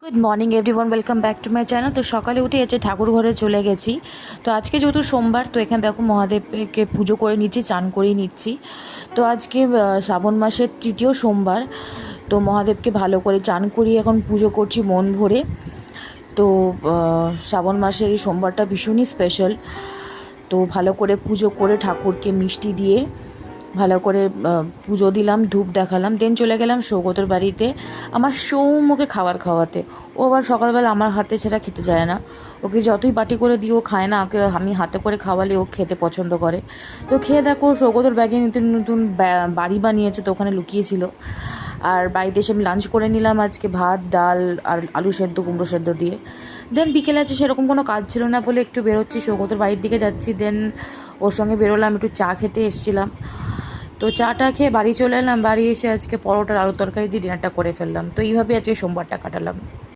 Good morning everyone, welcome back to my channel. তো সকালে উঠে ঠাকুর ঘরে চলে গেছি। তো আজকে যেহেতু সোমবার, তো এখানে দেখো মহাদেবকে পুজো করে নিচ্ছি, চান করিয়ে নিচ্ছি। তো আজকে শ্রাবণ মাসের তৃতীয় সোমবার। তো মহাদেবকে ভালো করে চান করিয়ে এখন পুজো করছি মন ভরে। তো শ্রাবণ মাসের এই সোমবারটা ভীষণই স্পেশাল। তো ভালো করে পুজো করে ঠাকুরকে মিষ্টি দিয়ে ভালো করে পুজো দিলাম, ধূপ দেখালাম, দেন চলে গেলাম সৌগতর বাড়িতে আমার সৌম্যকে খাবার খাওয়াতে। ও আবার সকালবেলা আমার হাতে ছাড়া খেতে যায় না। ওকে যতই বাটি করে দিই ও খায় না, ওকে আমি হাতে করে খাওয়ালে ও খেতে পছন্দ করে। তো খেয়ে দেখো সৌগতর ব্যাগে নতুন নতুন বাড়ি বানিয়েছে, তো ওখানে লুকিয়েছিল। আর বাড়িতে এসে আমি লাঞ্চ করে নিলাম আজকে ভাত, ডাল আর আলু সেদ্ধ, কুমড়ো সেদ্ধ দিয়ে। দেন বিকেলে আছে সেরকম কোনো কাজ ছিল না বলে একটু বেরোচ্ছি, সৌগতর বাড়ির দিকে যাচ্ছি। দেন ওর সঙ্গে বেরোলাম, একটু চা খেতে এসেছিলাম। তো চাটা খেয়ে বাড়ি চলে এলাম। বাড়ি এসে আজকে পরোটার আলু তরকারি দিয়ে ডিনারটা করে ফেললাম। তো এইভাবে আজকে সোমবারটা কাটালাম।